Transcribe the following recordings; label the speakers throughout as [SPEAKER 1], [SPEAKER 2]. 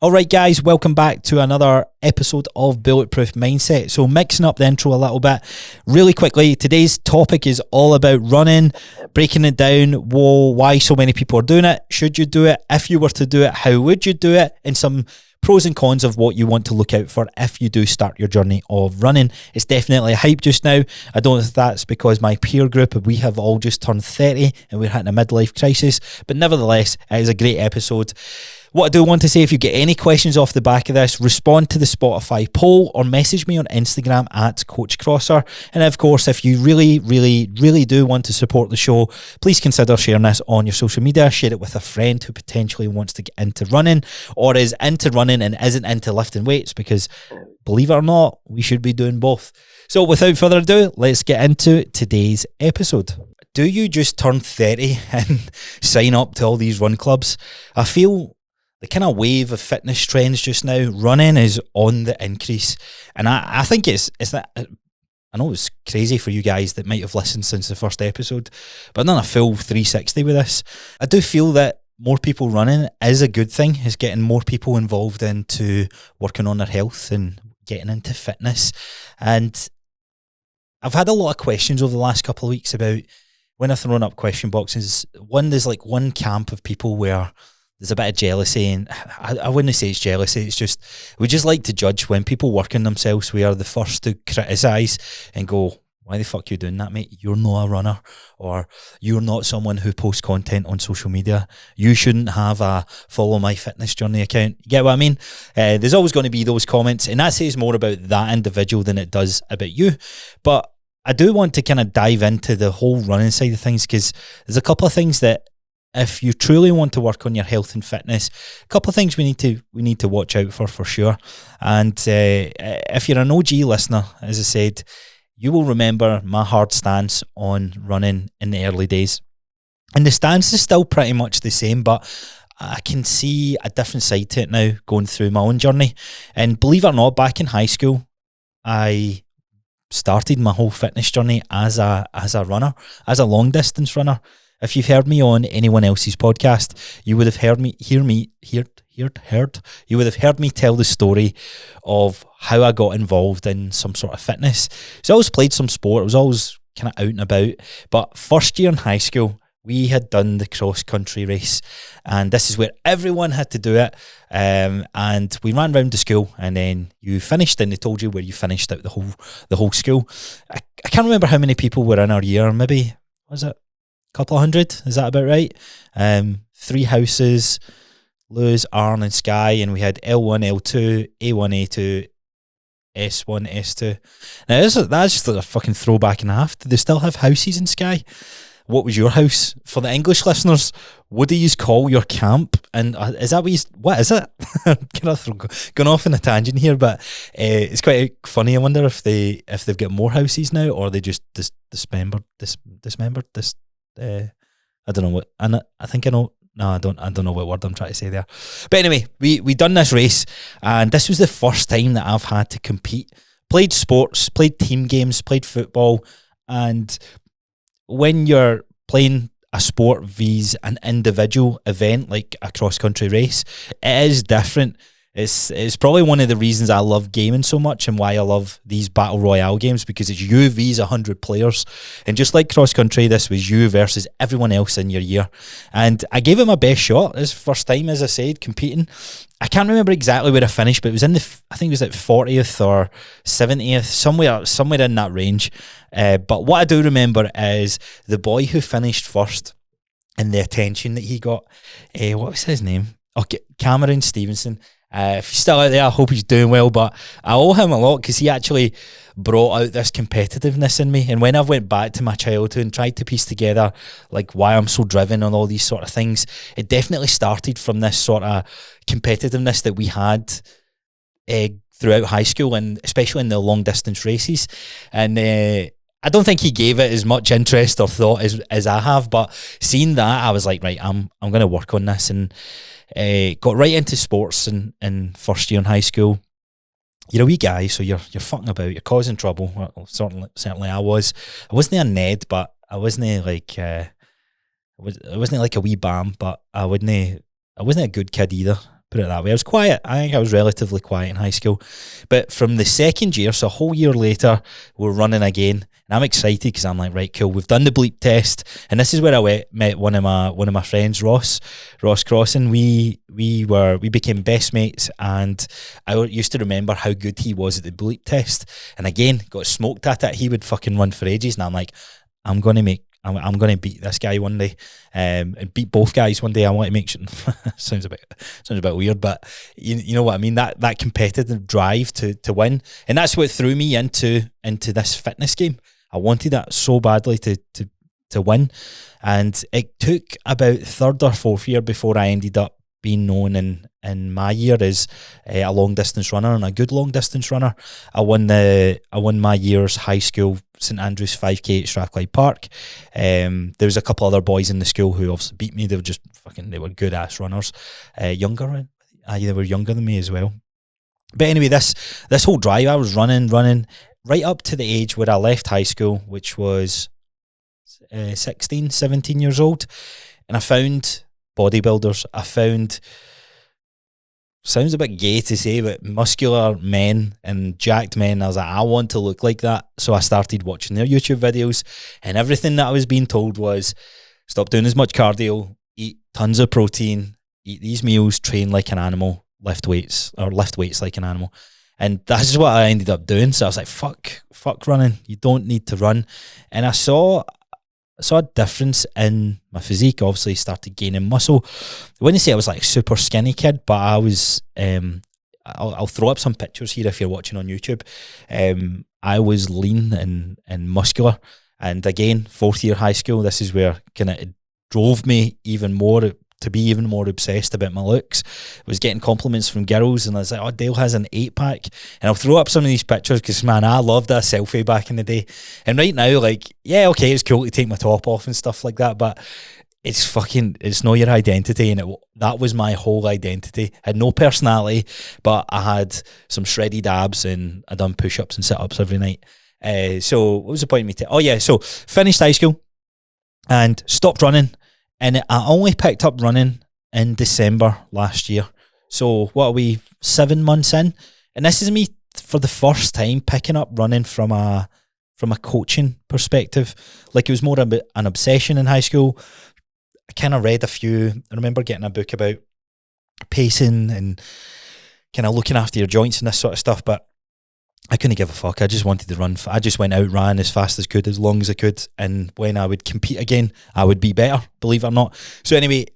[SPEAKER 1] Alright guys, welcome back to another episode of Bulletproof Mindset. So mixing up the intro a little bit, really quickly, today's topic is all about running, breaking it down, why so many people are doing it, should you do it, if you were to do it, how would you do it, and some pros and cons of what you want to look out for if you do start your journey of running. It's definitely a hype just now. I don't know if that's because my peer group, we have all just turned 30 and we're hitting a midlife crisis, but nevertheless, it is a great episode. What I do want to say, if you get any questions off the back of this, respond to the Spotify poll or message me on Instagram at Coach Crossar. And of course, if you really do want to support the show, please consider sharing this on your social media. Share it with a friend who potentially wants to get into running or is into running and isn't into lifting weights, because believe it or not, we should be doing both. So without further ado, let's get into today's episode. Do you just turn 30 and sign up to all these run clubs? I feel the kind of wave of fitness trends just now, running is on the increase. And I think it's that, I know it's crazy for you guys that might have listened since the first episode, but I've done a full 360 with this. I do feel that more people running is a good thing. It's getting more people involved into working on their health and getting into fitness. And I've had a lot of questions over the last couple of weeks about, when I've thrown up question boxes, there's like one camp of people where there's a bit of jealousy, and I wouldn't say it's jealousy, it's just, we just like to judge. When people work on themselves, we are the first to criticise and go, why the fuck are you doing that, mate? You're not a runner, or you're not someone who posts content on social media. You shouldn't have a follow my fitness journey account. You get what I mean? There's always going to be those comments, and that says more about that individual than it does about you. But I do want to kind of dive into the whole running side of things, because there's a couple of things that, if you truly want to work on your health and fitness, a couple of things we need to watch out for sure. And if you're an OG listener, as I said, you will remember my hard stance on running in the early days. And the stance is still pretty much the same, but I can see a different side to it now going through my own journey. And believe it or not, back in high school, I started my whole fitness journey as a runner, as a long distance runner. If you've heard me on anyone else's podcast, you would have heard me You would have heard me tell the story of how I got involved in some sort of fitness. So I always played some sport. I was always kind of out and about. But first year in high school, we had done the cross country race, and this is where everyone had to do it. And we ran round the school, and then you finished, and they told you where you finished out the whole school. I can't remember how many people were in our year. Maybe, was it couple of hundred, is that about right? 3 houses, Lewis, Arn and Skye, and we had L1, L2, A1, A2, S1, S2. Now that's just like a fucking throwback and a half. Do they still have houses in Skye? What was your house? For the English listeners, what do you call your camp? And is that what is it? Kind of going off on a tangent here, but it's quite funny. I wonder if they've got more houses now, or they just dismembered this. I don't know what, and I think I know. No, I don't know what word I'm trying to say there. But anyway, we done this race, and this was the first time that I've had to compete. Played sports, played team games, played football, and when you're playing a sport vs an individual event like a cross country race, it is different. It's probably one of the reasons I love gaming so much and why I love these battle royale games, because it's you vs 100 players, and just like cross country, this was you versus everyone else in your year. And I gave it my best shot. This first time, as I said, competing. I can't remember exactly where I finished, but it was I think it was like 40th or 70th, somewhere in that range. But what I do remember is the boy who finished first and the attention that he got. What was his name? Okay, Cameron Stevenson. If he's still out there, I hope he's doing well, but I owe him a lot, because he actually brought out this competitiveness in me. And when I went back to my childhood and tried to piece together like why I'm so driven on all these sort of things, it definitely started from this sort of competitiveness that we had throughout high school, and especially in the long distance races. And I don't think he gave it as much interest or thought as I have, but seeing that, I was like, right, I'm going to work on this. And got right into sports in first year in high school. You're a wee guy, so you're fucking about, you're causing trouble. Well, certainly I was. I wasn't a Ned, but I wasn't like I wasn't like a wee bam, but I wasn't a good kid either. put it that way. I was quiet. I think I was relatively quiet in high school. But from the second year, so a whole year later, we're running again. And I'm excited because I'm like, right, cool. We've done the bleep test, and this is where I met one of my friends, Ross Crossan. We became best mates, and I used to remember how good he was at the bleep test. And again, got smoked at it. He would fucking run for ages, and I'm like, I'm gonna beat this guy one day, and beat both guys one day. I want to make sure. sounds a bit weird, but you know what I mean. That competitive drive to win, and that's what threw me into this fitness game. I wanted that so badly to win, and it took about third or fourth year before I ended up being known in my year as a long distance runner, and a good long distance runner. I won my year's high school St Andrews 5k at Strathclyde Park. There was a couple other boys in the school who obviously beat me. They were good ass runners. They were younger than me as well. But anyway, this whole drive, I was running right up to the age where I left high school, which was 16, 17 years old, and I found bodybuilders. I found, sounds a bit gay to say, but muscular men and jacked men. I was like, I want to look like that. So I started watching their YouTube videos, and everything that I was being told was, stop doing as much cardio, eat tons of protein, eat these meals, train like an animal, lift weights like an animal. And that's what I ended up doing. So I was like, fuck running. You don't need to run. And I saw a difference in my physique. Obviously started gaining muscle. I wouldn't say I was like a super skinny kid, but I was, I'll throw up some pictures here if you're watching on YouTube. I was lean and muscular. And again, fourth year high school, this is where kind of it drove me even more to be even more obsessed about my looks. I was getting compliments from girls, and I was like, oh, Dale has an 8-pack. And I'll throw up some of these pictures because, man, I loved a selfie back in the day. And right now, like, yeah, okay, it's cool to take my top off and stuff like that, but it's not your identity. And that was my whole identity. I had no personality, but I had some shredded abs, and I done push-ups and sit-ups every night. So what was the point of me? So finished high school and stopped running. And I only picked up running in December last year. So what are we, 7 months in? And this is me for the first time picking up running from a coaching perspective. Like, it was more about an obsession in high school. I kind of read I remember getting a book about pacing and kind of looking after your joints and this sort of stuff, but I couldn't give a fuck. I just wanted to run. I just went out, ran as fast as could, as long as I could. And when I would compete again, I would be better, believe it or not. So anyway,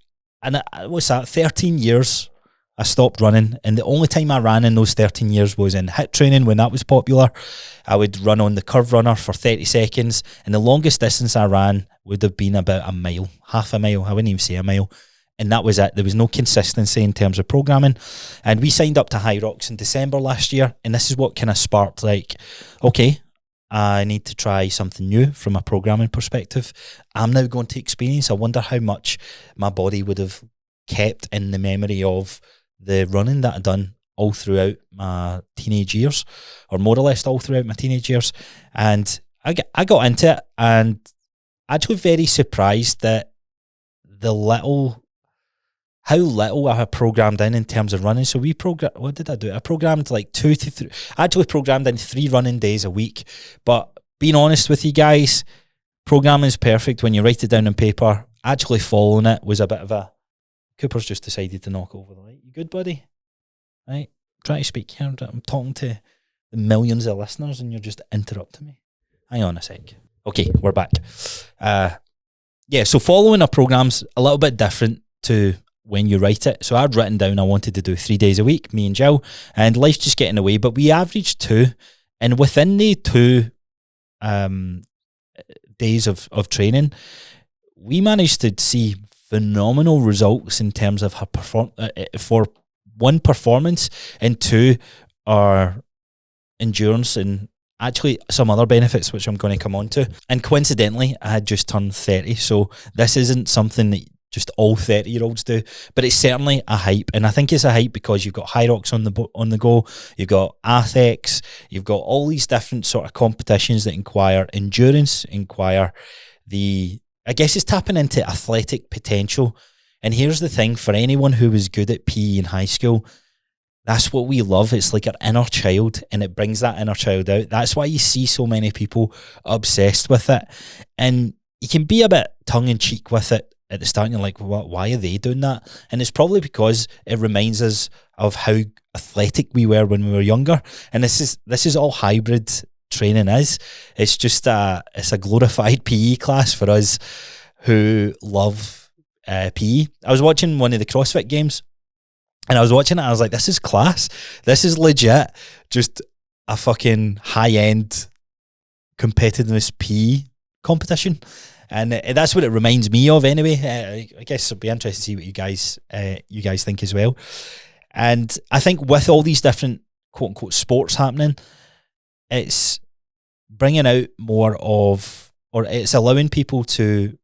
[SPEAKER 1] and what's that? 13 years I stopped running. And the only time I ran in those 13 years was in HIIT training when that was popular. I would run on the curve runner for 30 seconds. And the longest distance I ran would have been about a mile, half a mile. I wouldn't even say a mile. And that was it. There was no consistency in terms of programming. And we signed up to High Rocks in December last year. And this is what kind of sparked, like, okay, I need to try something new from a programming perspective. I'm now going to experience. I wonder how much my body would have kept in the memory of the running that I'd done all throughout my teenage years, or more or less all throughout my teenage years. And I got into it, and actually very surprised that how little I had programmed in terms of running. So what did I do? I programmed like 2 to 3. I actually programmed in 3 running days a week. But being honest with you guys, programming is perfect when you write it down on paper. Actually following it was a bit of a... Cooper's just decided to knock over the light. You good, buddy? Right? Try to speak here. I'm talking to the millions of listeners and you're just interrupting me. Hang on a sec. Okay, we're back. So following a program's a little bit different to when you write it. So I'd written down I wanted to do 3 days a week, me and Jill, and life's just getting away, but we averaged 2. And within the 2 days of training, we managed to see phenomenal results in terms of her for one, performance, and 2, our endurance, and actually some other benefits which I'm going to come on to. And coincidentally, I had just turned 30, so this isn't something that just all 30-year-olds do, but it's certainly a hype. And I think it's a hype because you've got High Rocks on the go, you've got Athex, you've got all these different sort of competitions that inquire endurance, I guess it's tapping into athletic potential. And here's the thing, for anyone who was good at PE in high school, that's what we love. It's like our inner child, and it brings that inner child out. That's why you see so many people obsessed with it. And you can be a bit tongue-in-cheek with it at the start, and you're like, what? Why are they doing that? And it's probably because it reminds us of how athletic we were when we were younger. And this is all hybrid training is. It's just it's a glorified PE class for us who love PE. I was watching one of the CrossFit games, and I was watching it, and I was like, this is class. This is legit just a fucking high-end competitiveness PE competition. And that's what it reminds me of anyway. I guess it'll be interesting to see what you guys think as well. And I think with all these different quote-unquote sports happening, it's bringing out more of, or it's allowing people to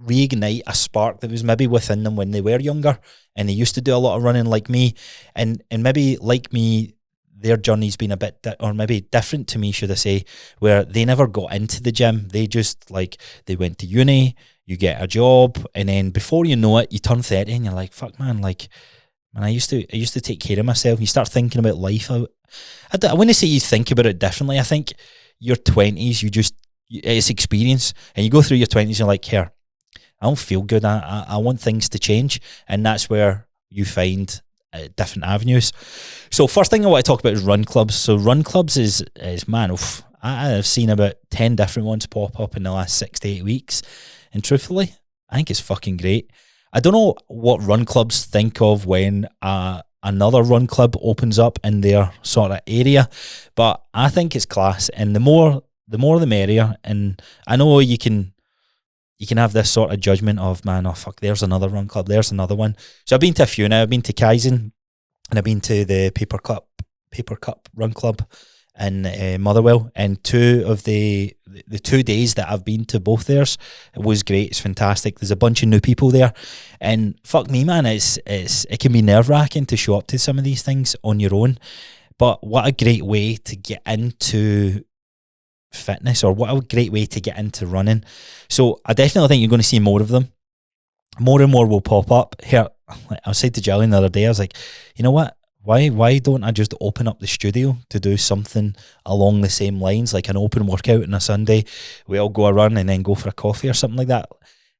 [SPEAKER 1] reignite a spark that was maybe within them when they were younger and they used to do a lot of running like me. And maybe like me, their journey's been a bit, or maybe different to me, should I say, where they never got into the gym. They just, like, they went to uni, you get a job, and then before you know it, you turn 30 and you're like, fuck man, like, man, I used to take care of myself. You start thinking about life. I wouldn't say you think about it differently. I think your 20s, it's experience, and you go through your 20s and you're like, here, I don't feel good. I want things to change, and that's where you find different avenues. So first thing I want to talk about is run clubs. So run clubs is man, I've seen about 10 different ones pop up in the last 6 to 8 weeks, and truthfully, I think it's fucking great. I don't know what run clubs think of when another run club opens up in their sort of area, but I think it's class, and the more the merrier. And I know you can have this sort of judgment of, man, oh fuck, there's another run club, there's another one. So I've been to a few now. I've been to Kaizen, and I've been to the Paper Cup Run Club in Motherwell. And two of the 2 days that I've been to both theirs, it was great. It's fantastic. There's a bunch of new people there, and fuck me, man, it can be nerve wracking to show up to some of these things on your own. But what a great way to get into fitness, or what a great way to get into running. So I definitely think you're going to see more of them. More and more will pop up here. I said to Jillian the other day, I was like, you know what, why don't I just open up the studio to do something along the same lines, like an open workout on a Sunday, we all go a run and then go for a coffee or something like that.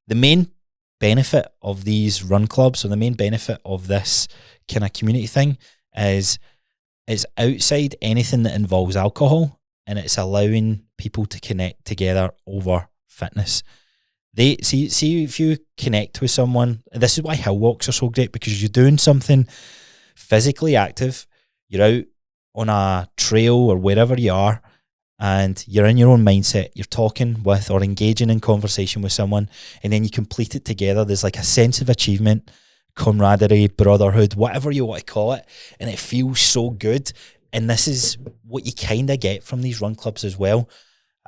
[SPEAKER 1] The main benefit of these run clubs, or the main benefit of this kind of community thing, is it's outside anything that involves alcohol, and it's allowing people to connect together over fitness. They see if you connect with someone, this is why hill walks are so great, because you're doing something physically active. You're out on a trail or wherever you are, and you're in your own mindset. You're talking with or engaging in conversation with someone, and then you complete it together. There's like a sense of achievement, camaraderie, brotherhood, whatever you want to call it, and it feels so good. And this is what you kind of get from these run clubs as well.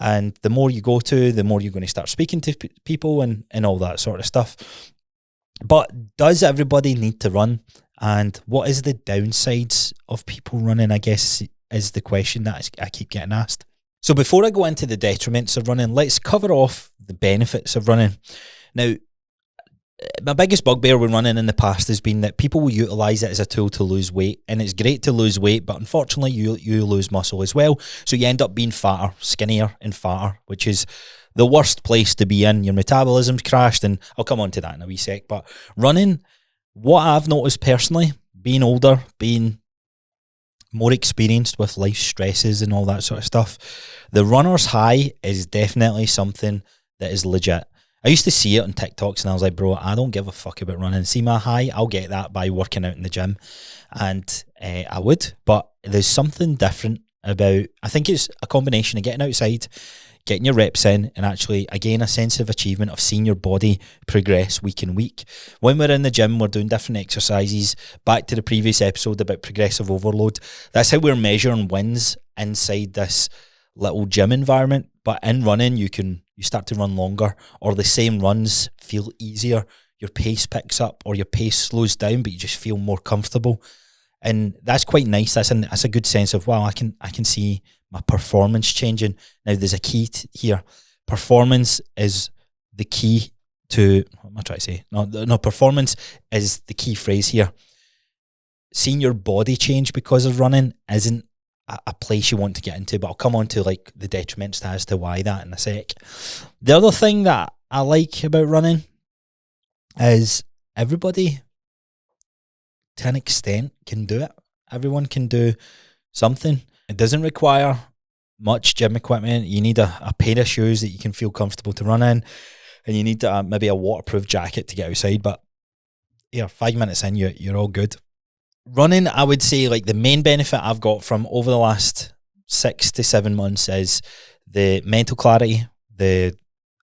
[SPEAKER 1] And the more you go to, the more you're going to start speaking to people and all that sort of stuff. But does everybody need to run? And what is the downsides of people running, I guess, is the question that I keep getting asked. So before I go into the detriments of running, let's cover off the benefits of running. Now, my biggest bugbear when running in the past has been that people will utilise it as a tool to lose weight, and it's great to lose weight, but unfortunately you lose muscle as well, so you end up being fatter, skinnier and fatter, which is the worst place to be in. Your metabolism's crashed, and I'll come on to that in a wee sec. But running, what I've noticed personally, being older, being more experienced with life stresses and all that sort of stuff, the runner's high is definitely something that is legit. I used to see it on TikToks, and I was like, bro, I don't give a fuck about running. See my high? I'll get that by working out in the gym. And I would, but there's something different about, I think it's a combination of getting outside, getting your reps in, and actually, again, a sense of achievement of seeing your body progress week in week. When we're in the gym, we're doing different exercises. Back to the previous episode about progressive overload. That's how we're measuring wins inside this little gym environment. But in running, you start to run longer, or the same runs feel easier. Your pace picks up, or your pace slows down, but you just feel more comfortable. And that's quite nice. That's a good sense of, wow, I can see my performance changing. Now, there's a key here. Performance is the key to, what am I trying to say? No, performance is the key phrase here. Seeing your body change because of running isn't a place you want to get into, but I'll come on to like the detriments as to why that in a sec. The other thing that I like about running is everybody, to an extent, can do it. Everyone can do something. It doesn't require much gym equipment. You need a pair of shoes that you can feel comfortable to run in, and you need maybe a waterproof jacket to get outside. But yeah, 5 minutes in, you're all good. Running, I would say, like the main benefit I've got from over the last 6 to 7 months is the mental clarity.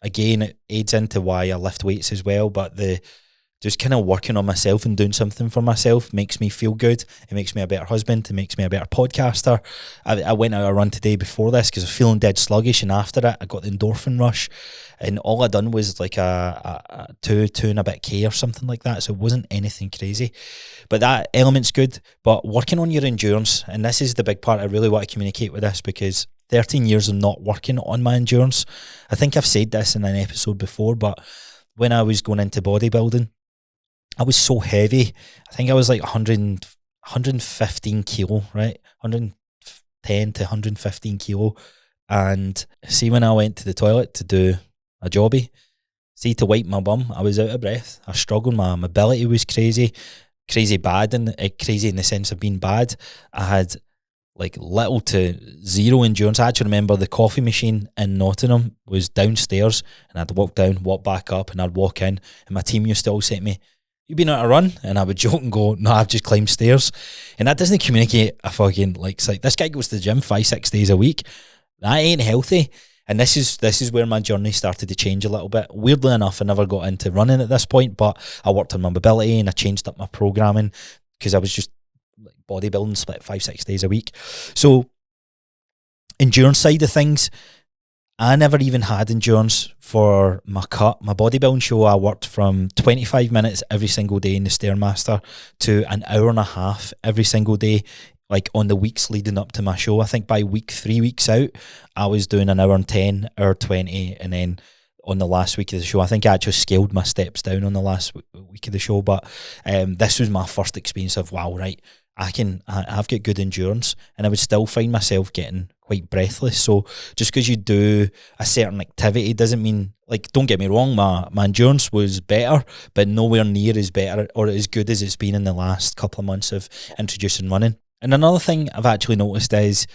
[SPEAKER 1] Again, it aids into why I lift weights as well, but just kind of working on myself and doing something for myself makes me feel good. It makes me a better husband. It makes me a better podcaster. I went out a run today before this because I was feeling dead sluggish, and after it I got the endorphin rush, and all I done was like a two and a bit K or something like that, so it wasn't anything crazy, but that element's good. But working on your endurance, and this is the big part I really want to communicate with this, because 13 years of not working on my endurance, I think I've said this in an episode before, but when I was going into bodybuilding, I was so heavy. I think I was like 115 kilo, right? 110 to 115 kilo. And see, when I went to the toilet to do a jobby, see, to wipe my bum, I was out of breath. I struggled. My mobility was crazy bad, and crazy in the sense of being bad. I had like little to zero endurance. I actually remember the coffee machine in Nottingham was downstairs, and I'd walk down, walk back up, and I'd walk in, and my team used to all say to me, "You been out a run?" And I would joke and go, "No, I've just climbed stairs." And that doesn't communicate a fucking, like, this guy goes to the gym 5-6 days a week. That ain't healthy. And this is where my journey started to change a little bit. Weirdly enough, I never got into running at this point, but I worked on my mobility and I changed up my programming because I was just like bodybuilding split 5-6 days a week. So endurance side of things, I never even had endurance for my cut. My bodybuilding show, I worked from 25 minutes every single day in the Stairmaster to an hour and a half every single day, like on the weeks leading up to my show. I think by week 3 weeks out, I was doing an hour and 10, hour 20, and then on the last week of the show, I think I actually scaled my steps down on the last week of the show. But this was my first experience of, wow, right, I've got good endurance, and I would still find myself getting quite breathless. So just because you do a certain activity doesn't mean, like, don't get me wrong, my endurance was better, but nowhere near as better or as good as it's been in the last couple of months of introducing running. And another thing I've actually noticed is,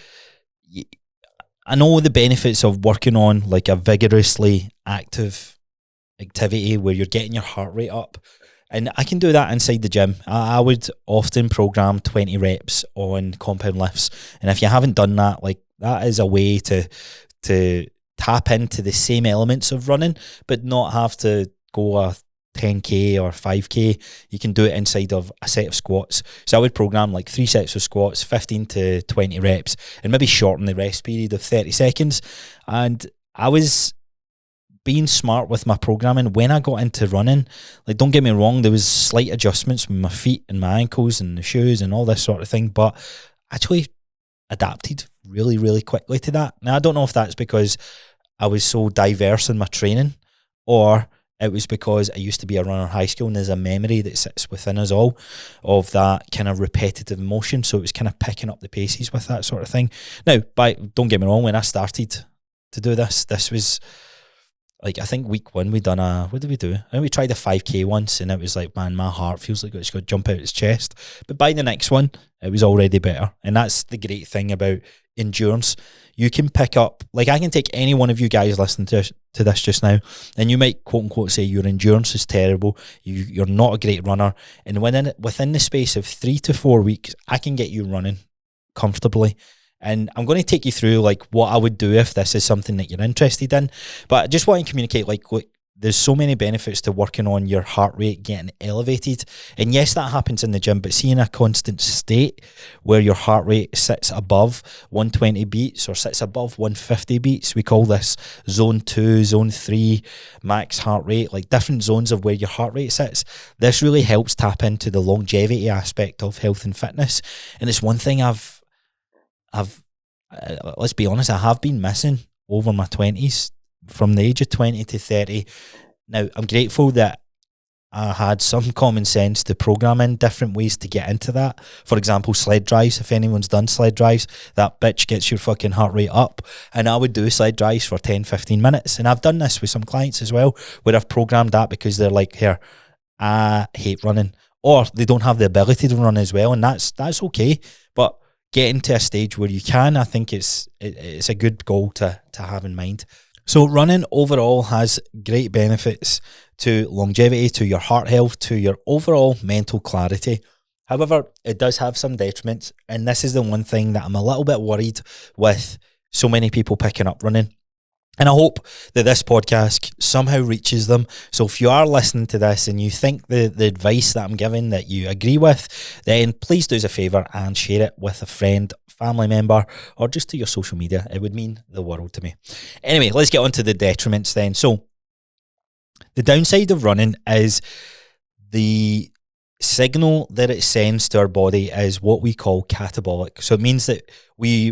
[SPEAKER 1] I know the benefits of working on like a vigorously active activity where you're getting your heart rate up, and I can do that inside the gym. I would often program 20 reps on compound lifts, and if you haven't done that, like, that is a way to tap into the same elements of running, but not have to go a 10k or 5k. You can do it inside of a set of squats. So I would program like 3 sets of squats, 15 to 20 reps, and maybe shorten the rest period of 30 seconds. And I was being smart with my programming when I got into running. Like, don't get me wrong, there was slight adjustments with my feet and my ankles and the shoes and all this sort of thing, but actually adapted really, really quickly to that. Now, I don't know if that's because I was so diverse in my training, or it was because I used to be a runner in high school, and there's a memory that sits within us all of that kind of repetitive motion. So it was kind of picking up the paces with that sort of thing. Now, don't get me wrong, when I started to do this was like, I think week 1 we done what did we do? I think we tried a 5k once, and it was like, man, my heart feels like it's got to jump out its chest. But by the next one, it was already better. And that's the great thing about endurance. You can pick up, like, I can take any one of you guys listening to this just now, and you might quote unquote say your endurance is terrible, you're not a great runner, and within the space of 3 to 4 weeks, I can get you running comfortably. And I'm going to take you through like what I would do if this is something that you're interested in. But I just want to communicate, like, look, there's so many benefits to working on your heart rate getting elevated. And yes, that happens in the gym, but seeing a constant state where your heart rate sits above 120 beats or sits above 150 beats, we call this zone 2, zone 3, max heart rate, like different zones of where your heart rate sits. This really helps tap into the longevity aspect of health and fitness. And it's one thing I've let's be honest, I have been missing over my 20s. From the age of 20 to 30, Now, I'm grateful that I had some common sense to program in different ways to get into that. For example, sled drives. If anyone's done sled drives, that bitch gets your fucking heart rate up. And I would do sled drives for 10, 15 minutes. And I've done this with some clients as well, where I've programmed that because they're like, here, I hate running. Or they don't have the ability to run as well. And that's okay. But getting to a stage where you can, I think it's a good goal to have in mind. So running overall has great benefits to longevity, to your heart health, to your overall mental clarity. However, it does have some detriments, and this is the one thing that I'm a little bit worried with so many people picking up running. And I hope that this podcast somehow reaches them. So if you are listening to this and you think the advice that I'm giving that you agree with, then please do us a favour and share it with a friend, family member, or just to your social media. It would mean the world to me. Anyway, let's get on to the detriments then. So the downside of running is the signal that it sends to our body is what we call catabolic. So it means that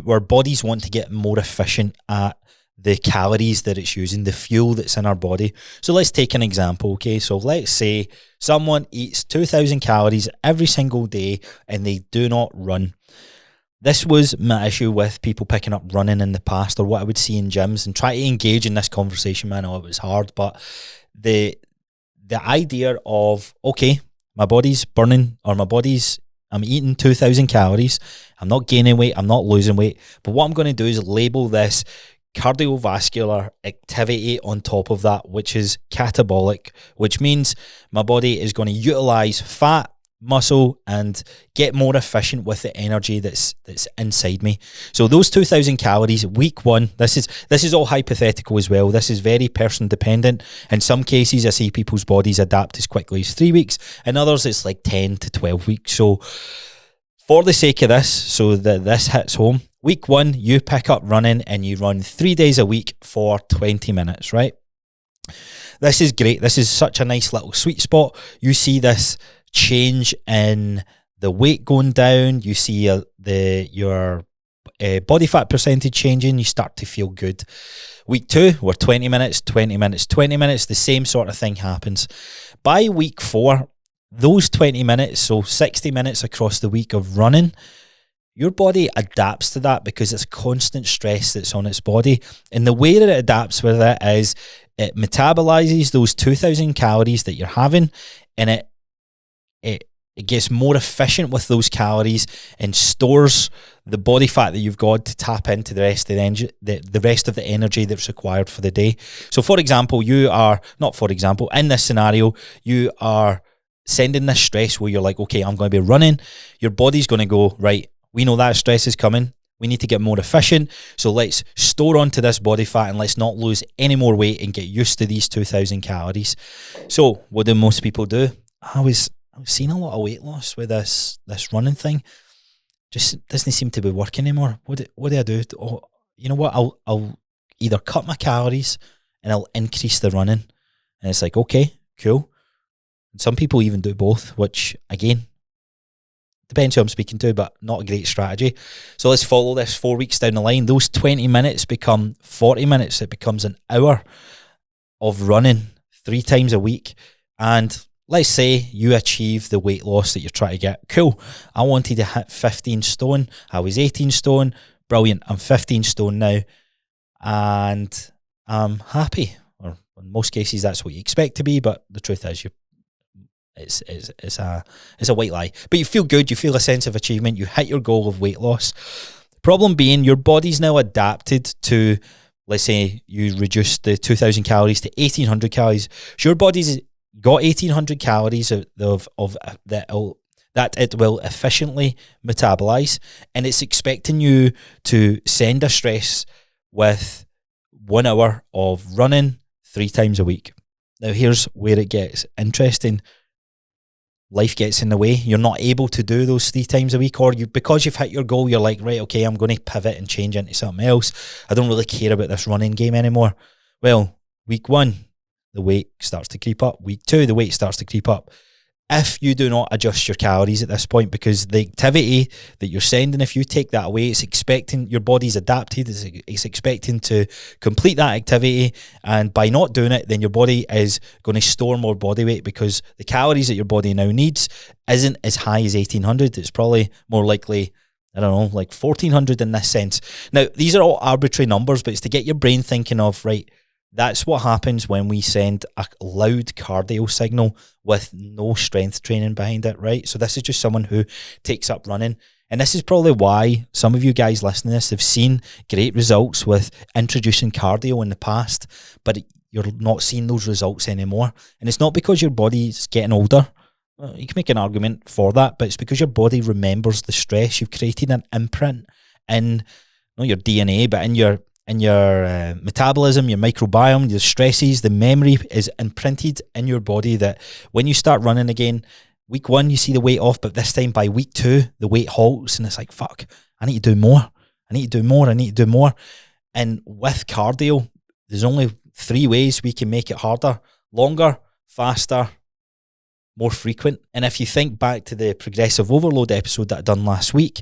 [SPEAKER 1] our bodies want to get more efficient at the calories that it's using, the fuel that's in our body. So let's take an example, okay? So let's say someone eats 2,000 calories every single day and they do not run. This was my issue with people picking up running in the past, or what I would see in gyms, and try to engage in this conversation, man. I know it was hard, but the idea of, okay, my body's burning, or I'm eating 2,000 calories, I'm not gaining weight, I'm not losing weight, but what I'm going to do is label this cardiovascular activity on top of that, which is catabolic, which means my body is going to utilize fat, muscle, and get more efficient with the energy that's inside me. So those 2,000 calories, week one, this is all hypothetical as well. This is very person dependent. In some cases, I see people's bodies adapt as quickly as 3 weeks. In others, it's like 10 to 12 weeks. So for the sake of this, so that this hits home, week one, you pick up running and you run 3 days a week for 20 minutes, right? This is great. This is such a nice little sweet spot. You see this change in the weight going down. You see your body fat percentage changing. You start to feel good. Week two, we're 20 minutes, 20 minutes, 20 minutes. The same sort of thing happens. By week four, those 20 minutes, so 60 minutes across the week of running, your body adapts to that because it's constant stress that's on its body. And the way that it adapts with it is it metabolizes those 2,000 calories that you're having, and it gets more efficient with those calories and stores the body fat that you've got to tap into the rest of the energy that's required for the day. So for example, in this scenario, you are sending this stress where you're like, okay, I'm going to be running. Your body's going to go, right, we know that stress is coming. We need to get more efficient. So let's store onto this body fat and let's not lose any more weight and get used to these 2,000 calories. So what do most people do? I was seeing a lot of weight loss with this running thing. Just doesn't seem to be working anymore. What do I do? Oh, you know what? I'll either cut my calories and I'll increase the running. And it's like, okay, cool. And some people even do both, which again, depends who I'm speaking to, but not a great strategy. So let's follow this 4 weeks down the line. Those 20 minutes become 40 minutes. It becomes an hour of running 3 times a week. And let's say you achieve the weight loss that you're trying to get. Cool. I wanted to hit 15 stone. I was 18 stone. Brilliant. I'm 15 stone now. And I'm happy. Or in most cases, that's what you expect to be. But the truth is, it's a white lie. But you feel good. You feel a sense of achievement. You hit your goal of weight loss. Problem being, your body's now adapted to, let's say you reduce the 2,000 calories to 1,800 calories. So your body's got 1,800 calories of that it will efficiently metabolize, and it's expecting you to send a stress with 1 hour of running 3 times a week. Now here's where it gets interesting. Life gets in the way. You're not able to do those 3 times a week, or because you've hit your goal, you're like, right, okay, I'm going to pivot and change into something else. I don't really care about this running game anymore. Well, week 1, the weight starts to creep up. Week 2, the weight starts to creep up. if you do not adjust your calories at this point, because the activity that you're sending, if you take that away, it's expecting, your body's adapted, it's expecting to complete that activity, and by not doing it, then your body is going to store more body weight, because the calories that your body now needs isn't as high as 1800. It's probably more likely, I don't know, like 1400 in this sense. Now, these are all arbitrary numbers, but it's to get your brain thinking of, right, that's what happens when we send a loud cardio signal with no strength training behind it, right? So this is just someone who takes up running. And this is probably why some of you guys listening to this have seen great results with introducing cardio in the past, but you're not seeing those results anymore. And it's not because your body's getting older. You can make an argument for that, but it's because your body remembers the stress. You've created an imprint in not your DNA, but in your metabolism, your microbiome, your stresses. The memory is imprinted in your body that when you start running again, week 1 you see the weight off, but this time by week 2 the weight halts, and it's like, fuck, I need to do more, I need to do more, I need to do more. And with cardio, there's only 3 ways we can make it harder: longer, faster, more frequent. And if you think back to the progressive overload episode that I done last week,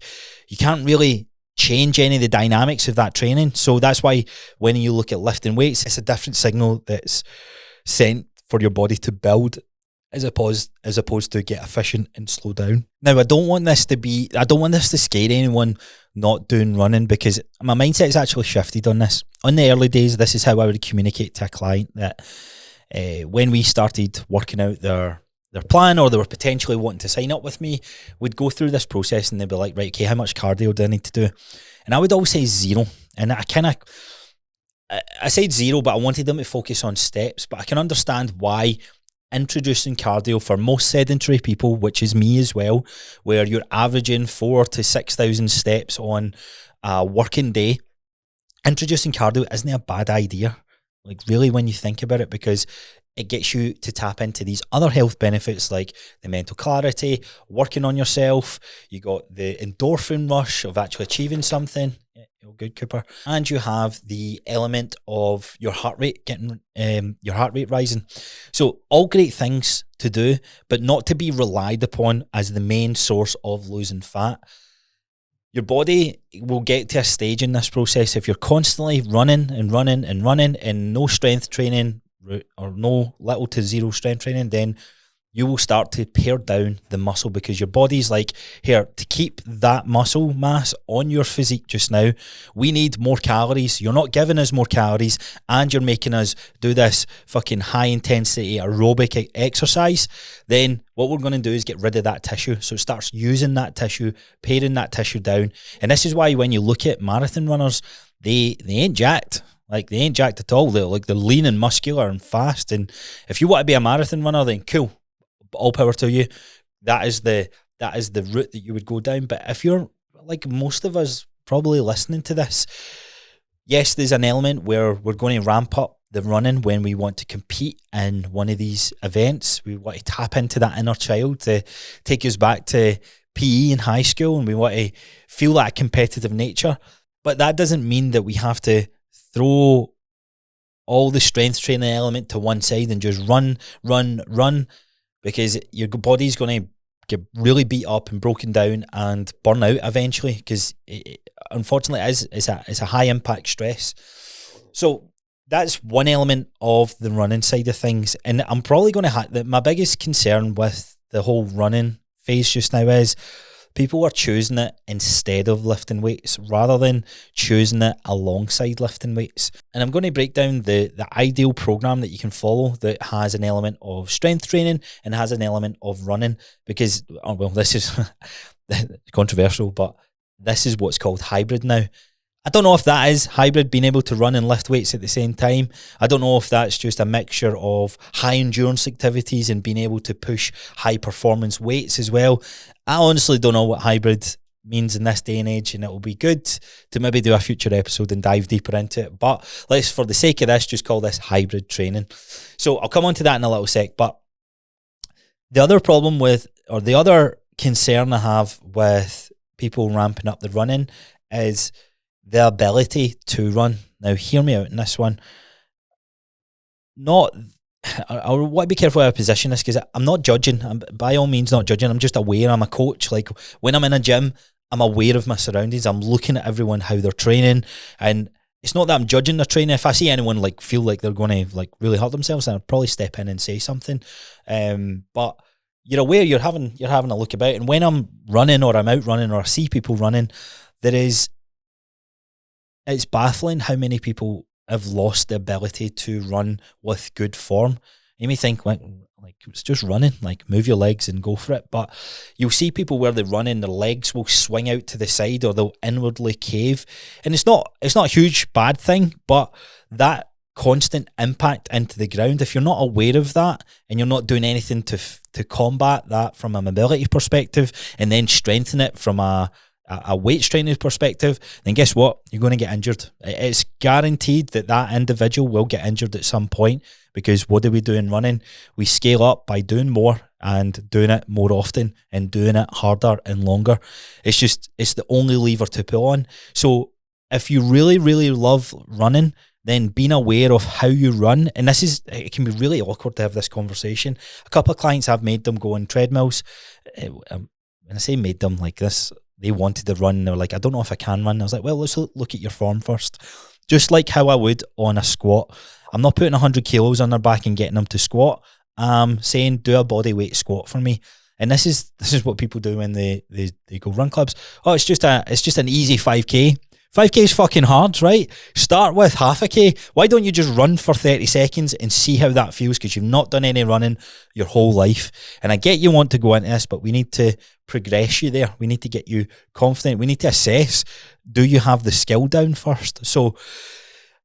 [SPEAKER 1] you can't really change any of the dynamics of that training. So that's why when you look at lifting weights, it's a different signal that's sent for your body to build as opposed to get efficient and slow down. Now, I don't want this to scare anyone not doing running, because my mindset's actually shifted on this. On the early days, this is how I would communicate to a client that when we started working out their plan, or they were potentially wanting to sign up with me, we'd go through this process and they'd be like, right, okay, how much cardio do I need to do? And I would always say 0. And I said 0, but I wanted them to focus on steps. But I can understand why introducing cardio for most sedentary people, which is me as well, where you're averaging 4,000 to 6,000 steps on a working day, introducing cardio isn't a bad idea. Like, really, when you think about it, because it gets you to tap into these other health benefits like the mental clarity, working on yourself. You got the endorphin rush of actually achieving something. Yeah, good, Cooper. And you have the element of your heart rate rising. So all great things to do, but not to be relied upon as the main source of losing fat. Your body will get to a stage in this process, if you're constantly running and no strength training, or no little to zero strength training, then you will start to pare down the muscle, because your body's like, here, to keep that muscle mass on your physique just now, we need more calories. You're not giving us more calories, and you're making us do this fucking high intensity aerobic exercise. Then what we're going to do is get rid of that tissue. So it starts using that tissue, paring that tissue down. And this is why when you look at marathon runners, they ain't jacked. Like, they ain't jacked at all. They're lean and muscular and fast. And if you want to be a marathon runner, then cool, all power to you. That is the route that you would go down. But if you're like most of us probably listening to this, yes, there's an element where we're going to ramp up the running when we want to compete in one of these events. We want to tap into that inner child to take us back to PE in high school, and we want to feel that competitive nature. But that doesn't mean that we have to throw all the strength training element to one side and just run, because your body's going to get really beat up and broken down and burn out eventually, because unfortunately it's a high impact stress. So that's one element of the running side of things. And I'm probably going to my biggest concern with the whole running phase just now is people are choosing it instead of lifting weights, rather than choosing it alongside lifting weights. And I'm going to break down the ideal program that you can follow that has an element of strength training and has an element of running, because, this is controversial, but this is what's called hybrid now. I don't know if that is hybrid, being able to run and lift weights at the same time. I don't know if that's just a mixture of high endurance activities and being able to push high performance weights as well. I honestly don't know what hybrid means in this day and age, and it will be good to maybe do a future episode and dive deeper into it. But let's, for the sake of this, just call this hybrid training. So I'll come on to that in a little sec. But the other problem the other concern I have with people ramping up the running is the ability to run. Now, hear me out in this one. Not I want to be careful how I position this, because I'm not judging. I'm by all means not judging. I'm just aware. I'm a coach. Like, when I'm in a gym, I'm aware of my surroundings. I'm looking at everyone, how they're training, and it's not that I'm judging their training. If I see anyone like feel like they're going to like really hurt themselves, then I'll probably step in and say something. But you're aware, you're having a look about. And when I'm running, or I'm out running, or I see people running, it's baffling how many people have lost the ability to run with good form. You may think, like it's just running, like move your legs and go for it. But you'll see people where they run and their legs will swing out to the side, or they'll inwardly cave. And it's not a huge bad thing, but that constant impact into the ground, if you're not aware of that and you're not doing anything to combat that from a mobility perspective, and then strengthen it from a weight training perspective, then guess what? You're going to get injured. It's guaranteed that individual will get injured at some point, because what do we do in running? We scale up by doing more and doing it more often and doing it harder and longer. It's the only lever to pull on. So if you really, really love running, then being aware of how you run, and it can be really awkward to have this conversation. A couple of clients, I've made them go on treadmills. When I say made them, like this, they wanted to run. They were like, I don't know if I can run. I was like, well, let's look at your form first. Just like how I would on a squat. I'm not putting 100 kilos on their back and getting them to squat. I'm saying, do a body weight squat for me. And this is what people do when they go run clubs. Oh, it's just an easy 5K. 5K is fucking hard, right? Start with half a K. Why don't you just run for 30 seconds and see how that feels? Because you've not done any running your whole life. And I get you want to go into this, but we need to progress you there. We need to get you confident. We need to assess, do you have the skill down first? So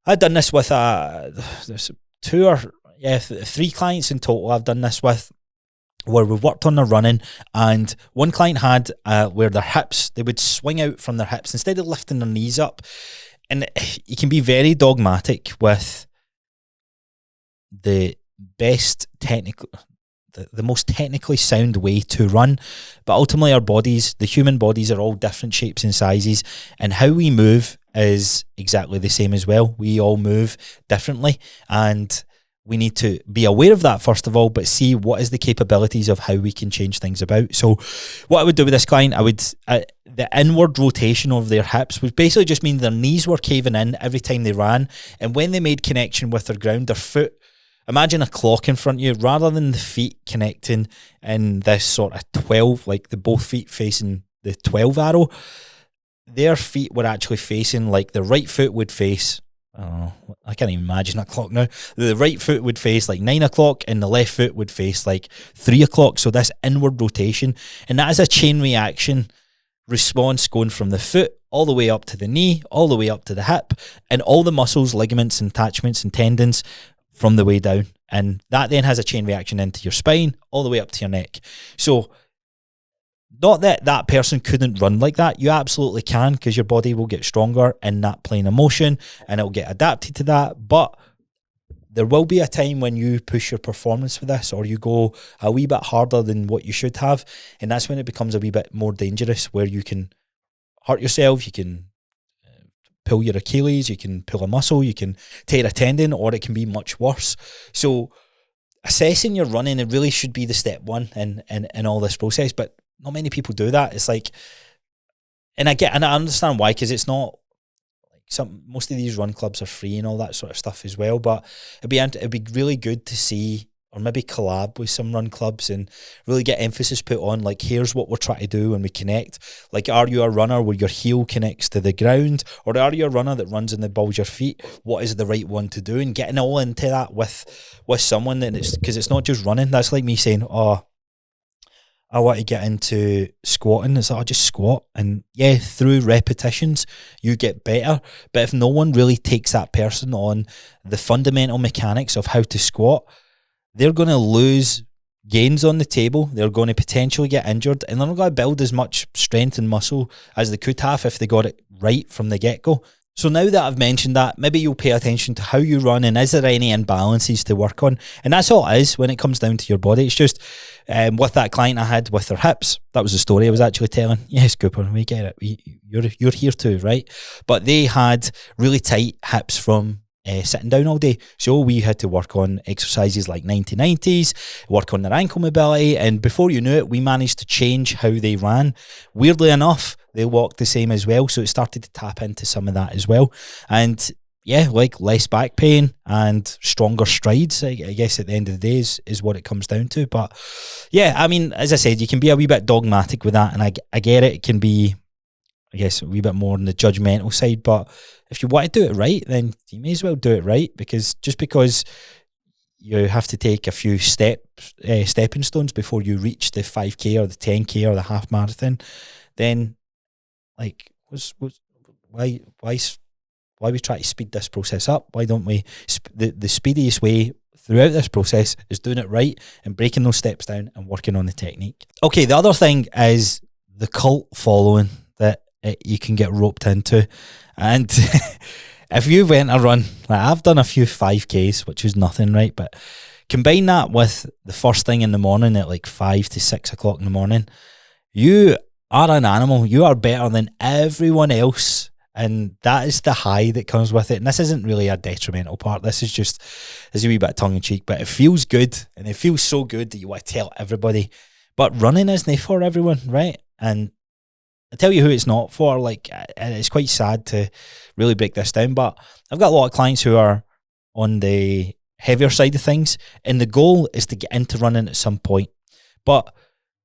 [SPEAKER 1] I've done this with there's 3 clients in total I've done this with, where we've worked on their running, and one client had where their hips, they would swing out from their hips instead of lifting their knees up. And you can be very dogmatic with the best technical, the most technically sound way to run, but ultimately our bodies, the human bodies, are all different shapes and sizes, and how we move is exactly the same as well. We all move differently, and we need to be aware of that first of all, but see what is the capabilities of how we can change things about. So what I would do with this client, the inward rotation of their hips would basically just mean their knees were caving in every time they ran, and when they made connection with their ground, their foot, imagine a clock in front of you, rather than the feet connecting in this sort of 12, like the both feet facing the 12 arrow, their feet were actually facing, like the right foot would face, I can't even imagine a clock now. The right foot would face like 9 o'clock and the left foot would face like 3 o'clock. So this inward rotation, and that is a chain reaction response going from the foot all the way up to the knee, all the way up to the hip, and all the muscles, ligaments, and attachments and tendons from the way down. And that then has a chain reaction into your spine, all the way up to your neck. So not that person couldn't run like that. You absolutely can, because your body will get stronger in that plane of motion and it'll get adapted to that. But there will be a time when you push your performance with this, or you go a wee bit harder than what you should have. And that's when it becomes a wee bit more dangerous, where you can hurt yourself, you can pull your Achilles, you can pull a muscle, you can tear a tendon, or it can be much worse. So assessing your running, it really should be the step one in all this process. But not many people do that. It's like, and I understand why, because it's not like most of these run clubs are free and all that sort of stuff as well. But it'd be really good to see, or maybe collab with some run clubs and really get emphasis put on, like, here's what we're trying to do when we connect. Like, are you a runner where your heel connects to the ground, or are you a runner that runs in the balls of your feet? What is the right one to do? And getting all into that with someone, and because it's not just running. That's like me saying, I want to get into squatting. It's like, I just squat. And yeah, through repetitions, you get better. But if no one really takes that person on the fundamental mechanics of how to squat, they're going to lose gains on the table. They're going to potentially get injured, and they're not going to build as much strength and muscle as they could have if they got it right from the get-go. So now that I've mentioned that, maybe you'll pay attention to how you run, and is there any imbalances to work on? And that's all it is when it comes down to your body. It's just with that client I had with their hips, that was the story I was actually telling. Yes, Cooper, we get it. You're here too, right? But they had really tight hips from sitting down all day. So we had to work on exercises like 90-90s, work on their ankle mobility, and before you knew it, we managed to change how they ran. Weirdly enough, they walked the same as well, so it started to tap into some of that as well. And yeah, like less back pain and stronger strides, I guess at the end of the day is what it comes down to. But yeah, I mean, as I said, you can be a wee bit dogmatic with that, and I get it. It can be, I guess, a wee bit more on the judgmental side, but if you want to do it right, then you may as well do it right, because just because you have to take a few stepping stones before you reach the 5K or the 10K or the half marathon, then like why we try to speed this process up? Why don't we? The speediest way throughout this process is doing it right and breaking those steps down and working on the technique. Okay, the other thing is the cult following that you can get roped into. And if you went a run, like I've done a few 5Ks, which is nothing, right? But combine that with the first thing in the morning at like 5 to 6 o'clock in the morning, you are an animal. You are better than everyone else. And that is the high that comes with it. And this isn't really a detrimental part. This is just, there's a wee bit tongue in cheek, but it feels good. And it feels so good that you want to tell everybody. But running isn't for everyone, right? And I tell you who it's not for. Like, it's quite sad to really break this down, but I've got a lot of clients who are on the heavier side of things, and the goal is to get into running at some point. But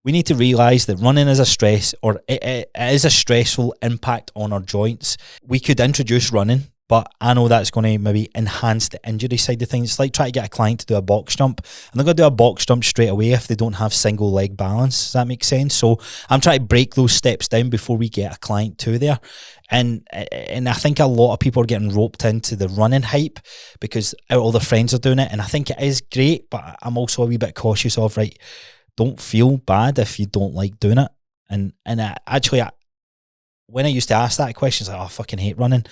[SPEAKER 1] we need to realise that running is a stress, or it is a stressful impact on our joints. We could introduce running, but I know that's going to maybe enhance the injury side of things. It's like trying to get a client to do a box jump, and they're going to do a box jump straight away if they don't have single leg balance. Does that make sense? So I'm trying to break those steps down before we get a client to there. And I think a lot of people are getting roped into the running hype because all their friends are doing it, and I think it is great, but I'm also a wee bit cautious of, right, don't feel bad if you don't like doing it. And when I used to ask that question, it's like, oh, I fucking hate running.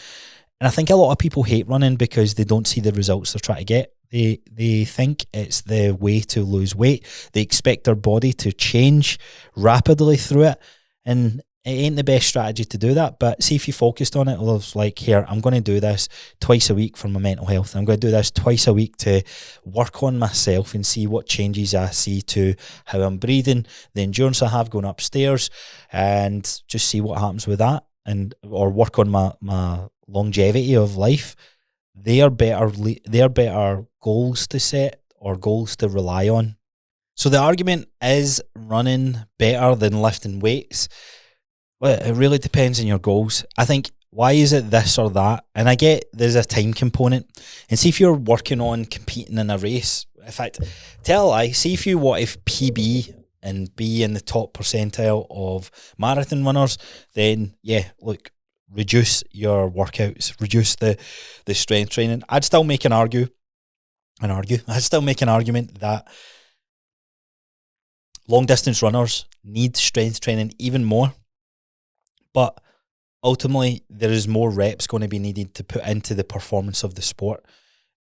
[SPEAKER 1] And I think a lot of people hate running because they don't see the results they're trying to get. They think it's the way to lose weight. They expect their body to change rapidly through it. And it ain't the best strategy to do that. But see, if you focused on it, it's like, here, I'm going to do this twice a week for my mental health. I'm going to do this twice a week to work on myself and see what changes I see to how I'm breathing, the endurance I have going upstairs, and just see what happens with that, and or work on my longevity of life. They are better goals to set or goals to rely on. So the argument is running better than lifting weights. Well, it really depends on your goals. I think, why is it this or that? And I get there's a time component. And see, if you're working on competing in a race, in fact, tell a lie, see if you want to PB and be in the top percentile of marathon runners, then yeah, look, reduce your workouts, reduce the strength training. I'd still make an argument that long distance runners need strength training even more. But ultimately, there is more reps going to be needed to put into the performance of the sport.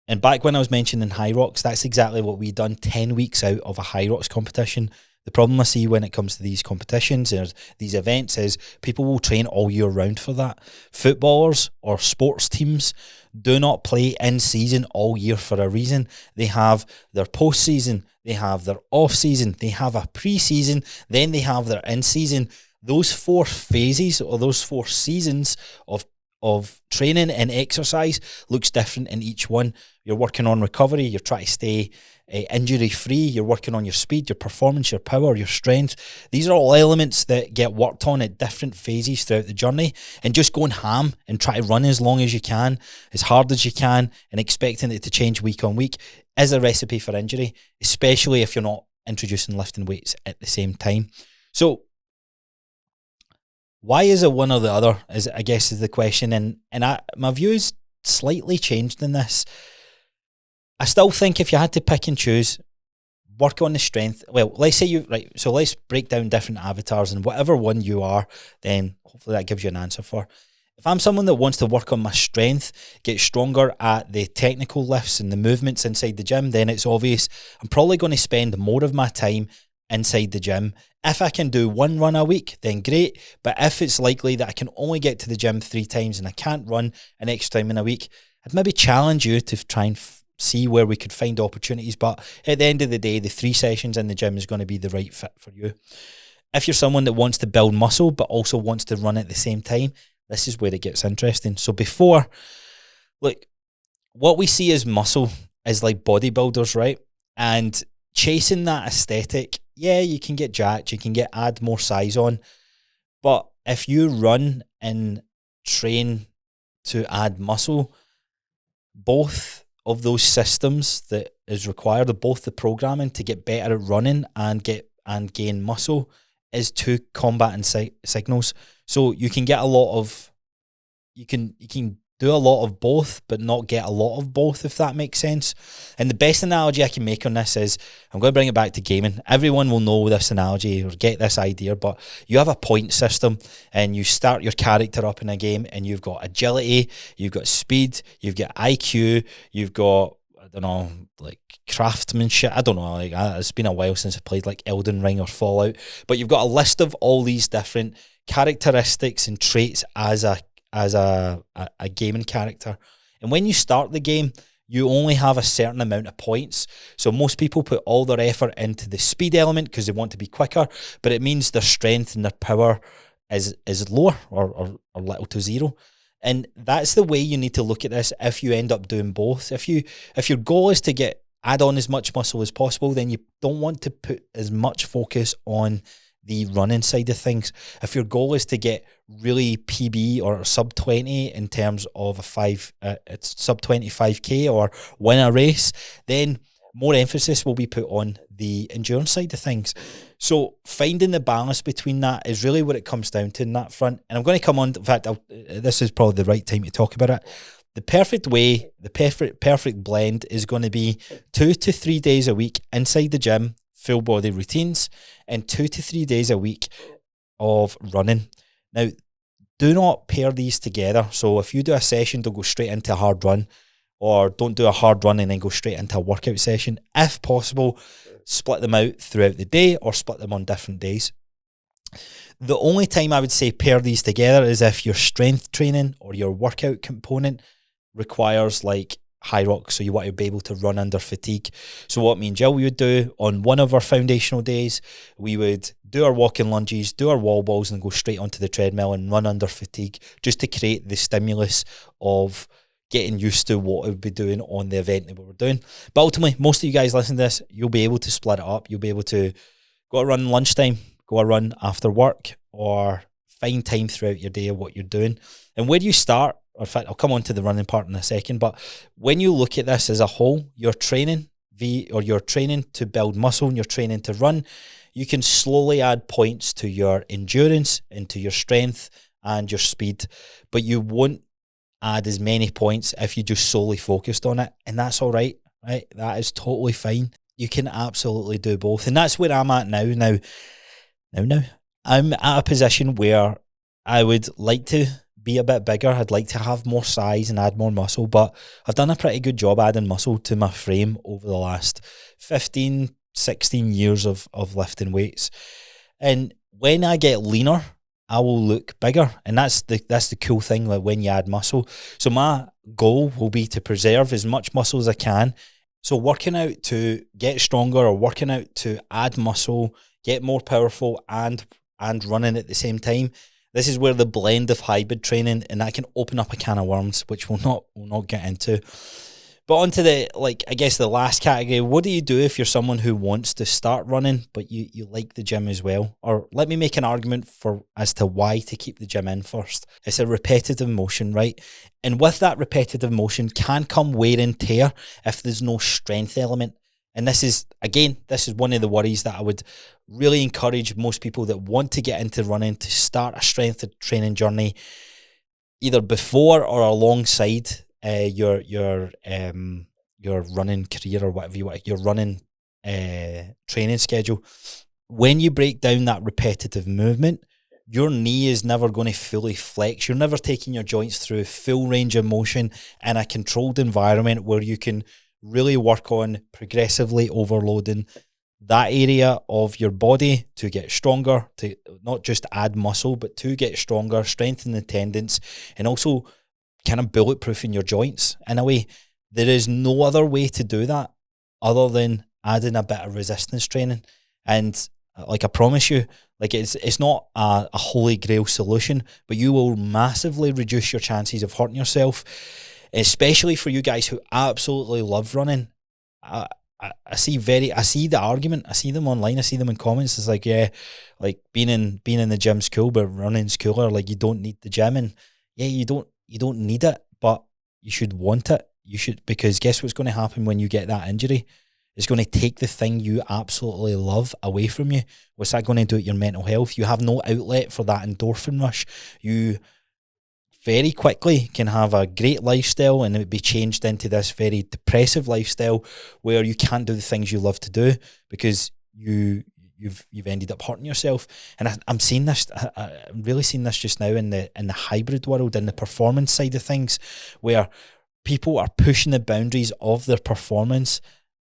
[SPEAKER 1] And back when I was mentioning high rocks, that's exactly what we done 10 weeks out of a high rocks competition. The problem I see when it comes to these competitions or these events is people will train all year round for that. Footballers or sports teams do not play in season all year for a reason. They have their post-season, they have their off-season, they have a pre-season, then they have their in-season. Those 4 phases or those 4 seasons of training and exercise looks different in each one. You're working on recovery, you're trying to stay injury free, you're working on your speed, your performance, your power, your strength. These are all elements that get worked on at different phases throughout the journey. And just going ham and try to run as long as you can, as hard as you can, and expecting it to change week on week is a recipe for injury, especially if you're not introducing lifting weights at the same time. So why is it one or the other, is I guess is the question. And my view is slightly changed in this. I still think if you had to pick and choose, work on the strength. Well, let's say so let's break down different avatars, and whatever one you are, then hopefully that gives you an answer for. If I'm someone that wants to work on my strength, get stronger at the technical lifts and the movements inside the gym, then it's obvious I'm probably going to spend more of my time inside the gym. If I can do 1 run a week, then great. But if it's likely that I can only get to the gym 3 times and I can't run an extra time in a week, I'd maybe challenge you to try and see where we could find opportunities. But at the end of the day, the 3 sessions in the gym is going to be the right fit for you. If you're someone that wants to build muscle but also wants to run at the same time, this is where it gets interesting. So before, look, what we see as muscle is like bodybuilders, right? And chasing that aesthetic, yeah, you can get jacked, you can add more size on. But if you run and train to add muscle, both of those systems that is required, of both the programming to get better at running and gain muscle, is two combating signals. So you can get a lot of, you can do a lot of both, but not get a lot of both, if that makes sense. And the best analogy I can make on this is, I'm going to bring it back to gaming. Everyone will know this analogy or get this idea, but you have a point system and you start your character up in a game and you've got agility, you've got speed, you've got IQ, you've got, I don't know, like craftsmanship. I don't know, like it's been a while since I played like Elden Ring or Fallout, but you've got a list of all these different characteristics and traits as a gaming character. And when you start the game, you only have a certain amount of points. So most people put all their effort into the speed element because they want to be quicker, but it means their strength and their power is lower or little to zero. And that's the way you need to look at this if you end up doing both. If your goal is to add on as much muscle as possible, then you don't want to put as much focus on the running side of things. If your goal is to get really PB or sub 20 in terms of it's sub 25k or win a race, then more emphasis will be put on the endurance side of things. So finding the balance between that is really what it comes down to in that front. And I'm going to come on, in fact, this is probably the right time to talk about it. The perfect way, the perfect blend is going to be 2 to 3 days a week inside the gym, full body routines, and 2 to 3 days a week of running. Now, do not pair these together. So if you do a session, don't go straight into a hard run, or don't do a hard run and then go straight into a workout session. If possible, split them out throughout the day or split them on different days. The only time I would say pair these together is if your strength training or your workout component requires like high rock, so you want to be able to run under fatigue. So what me and Jill would do on one of our foundational days, we would do our walking lunges, do our wall balls, and go straight onto the treadmill and run under fatigue, just to create the stimulus of getting used to what we would be doing on the event that we were doing. But ultimately, most of you guys listening to this, you'll be able to split it up. You'll be able to go a run lunchtime, go a run after work, or find time throughout your day of what you're doing. And where do you start? Or in fact, I'll come on to the running part in a second, but when you look at this as a whole, you're training you're training to build muscle and you're training to run, you can slowly add points to your endurance and to your strength and your speed, but you won't add as many points if you just solely focused on it. And that's all right, right? That is totally fine. You can absolutely do both. And that's where I'm at now. Now, I'm at a position where I would like to be a bit bigger. I'd like to have more size and add more muscle, but I've done a pretty good job adding muscle to my frame over the last 15, 16 years of lifting weights. And when I get leaner, I will look bigger. And that's the cool thing, like when you add muscle. So my goal will be to preserve as much muscle as I can. So working out to get stronger or working out to add muscle, get more powerful and running at the same time. This is where the blend of hybrid training, and that can open up a can of worms, which we'll not get into. But onto the, I guess the last category. What do you do if you're someone who wants to start running, but you like the gym as well? Or let me make an argument as to why to keep the gym in first. It's a repetitive motion, right? And with that repetitive motion can come wear and tear if there's no strength element. And this is one of the worries that I would really encourage most people that want to get into running to start a strength training journey either before or alongside your running career or whatever you want, your running training schedule. When you break down that repetitive movement, your knee is never going to fully flex. You're never taking your joints through full range of motion in a controlled environment where you can really work on progressively overloading that area of your body to get stronger, to not just add muscle, but to get stronger, strengthen the tendons, and also kind of bulletproofing your joints in a way. There is no other way to do that other than adding a bit of resistance training. And like I promise you, like it's not a holy grail solution, but you will massively reduce your chances of hurting yourself, especially for you guys who absolutely love running. I see the argument. I see them online. I see them in comments. It's like, yeah, like being in the gym's cool, but running's cooler. Like you don't need the gym, and yeah, you don't need it, but you should want it. You should, because guess what's going to happen when you get that injury? It's going to take the thing you absolutely love away from you. What's that going to do to your mental health? You have no outlet for that endorphin rush. You very quickly can have a great lifestyle and it would be changed into this very depressive lifestyle where you can't do the things you love to do because you've ended up hurting yourself. And I'm seeing this, I'm really seeing this just now in the hybrid world, in the performance side of things, where people are pushing the boundaries of their performance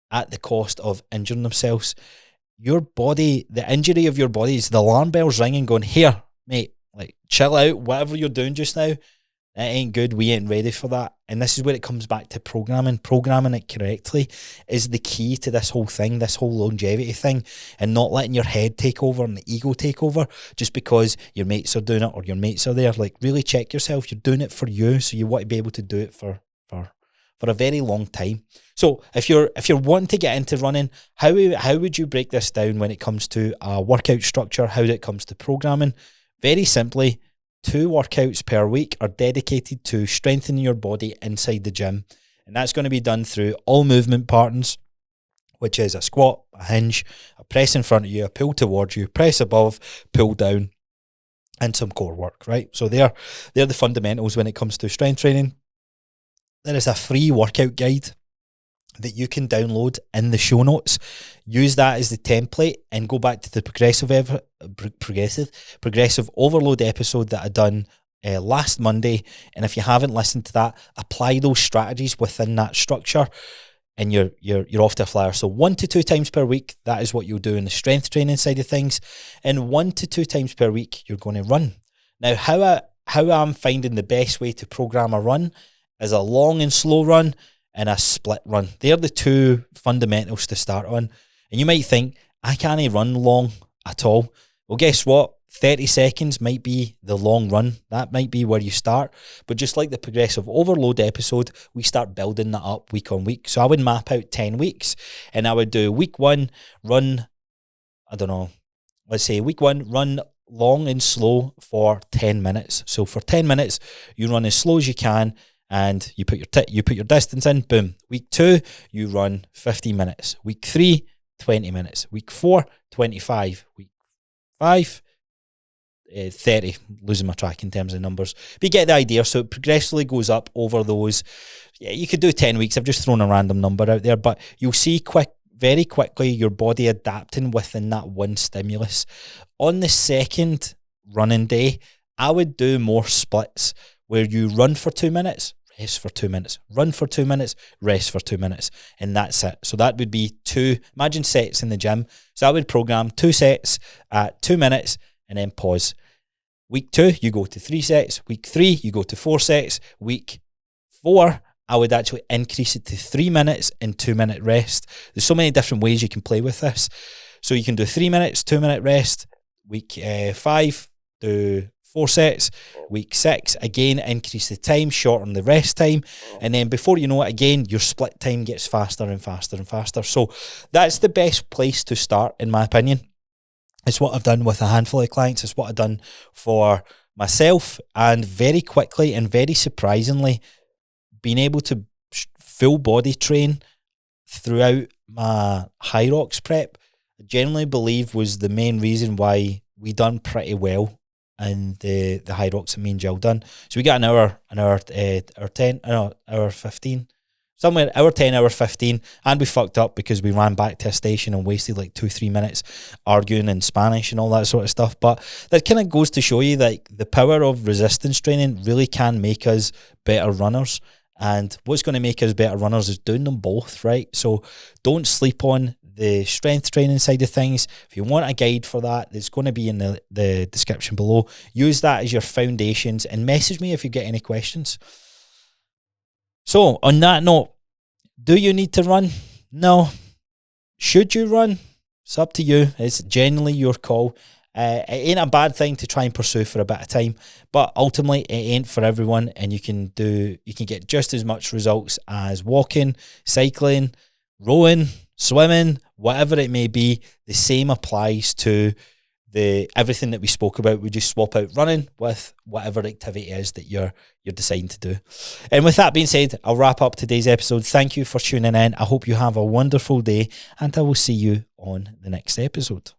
[SPEAKER 1] at the cost of injuring themselves. Your body, the injury of your body is the alarm bells ringing going, here, mate, like chill out, whatever you're doing just now, it ain't good, we ain't ready for that. And this is where it comes back to programming it correctly is the key to this whole thing, this whole longevity thing, and not letting your head take over and the ego take over just because your mates are doing it or your mates are there. Like really check yourself. You're doing it for you, so you want to be able to do it for a very long time. So if you're wanting to get into running, how would you break this down when it comes to a workout structure, how it comes to programming? Very simply, 2 workouts per week are dedicated to strengthening your body inside the gym. And that's going to be done through all movement patterns, which is a squat, a hinge, a press in front of you, a pull towards you, press above, pull down, and some core work, right? So they're the fundamentals when it comes to strength training. There is a free workout guide that you can download in the show notes. Use that as the template and go back to the progressive overload episode that I done last Monday. And if you haven't listened to that, apply those strategies within that structure and you're off to a flyer. So 1 to 2 times per week, that is what you'll do in the strength training side of things. And 1 to 2 times per week, you're going to run. Now, how I'm finding the best way to program a run is a long and slow run and a split run. They're the 2 fundamentals to start on. And you might think, I can't run long at all. Well, guess what? 30 seconds might be the long run. That might be where you start. But just like the progressive overload episode, we start building that up week on week. So I would map out 10 weeks and I would do week 1, run, I don't know, let's say week 1, run long and slow for 10 minutes. So for 10 minutes, you run as slow as you can, and you put your distance in, boom. Week 2, you run 50 minutes. Week 3, 20 minutes. Week 4, 25. Week 5, 30. Losing my track in terms of numbers. But you get the idea. So it progressively goes up over those. Yeah, you could do 10 weeks. I've just thrown a random number out there, but you'll see very quickly your body adapting within that one stimulus. On the second running day, I would do more splits where you run for 2 minutes, rest for 2 minutes, run for 2 minutes, rest for 2 minutes, and that's it. So that would be 2, imagine sets in the gym. So I would program 2 sets at 2 minutes and then pause. Week 2, you go to 3 sets. Week 3, you go to 4 sets. Week 4, I would actually increase it to 3 minutes and 2 minute rest. There's so many different ways you can play with this. So you can do 3 minutes, 2 minute rest. Week 5, do 4 sets. Week 6, again, increase the time, shorten the rest time. And then before you know it, again, your split time gets faster and faster and faster. So that's the best place to start, in my opinion. It's what I've done with a handful of clients. It's what I've done for myself. And very quickly and very surprisingly, being able to full body train throughout my High Rocks prep, I generally believe was the main reason why we done pretty well in the High Rocks and me and Jill done. So we got an hour 15, somewhere hour 10, hour 15, and we fucked up because we ran back to a station and wasted like 2-3 minutes arguing in Spanish and all that sort of stuff. But that kind of goes to show you that the power of resistance training really can make us better runners. And what's going to make us better runners is doing them both, right? So don't sleep on the strength training side of things. If you want a guide for that, it's going to be in the description below. Use that as your foundations and message me if you get any questions. So on that note, do you need to run? No. Should you run? It's up to you. It's generally your call. It ain't a bad thing to try and pursue for a bit of time, but ultimately it ain't for everyone, and you can get just as much results as walking, cycling, rowing, swimming, whatever it may be. The same applies to everything that we spoke about. We just swap out running with whatever activity it is that you're deciding to do. And with that being said, I'll wrap up today's episode. Thank you for tuning in. I hope you have a wonderful day, and I will see you on the next episode.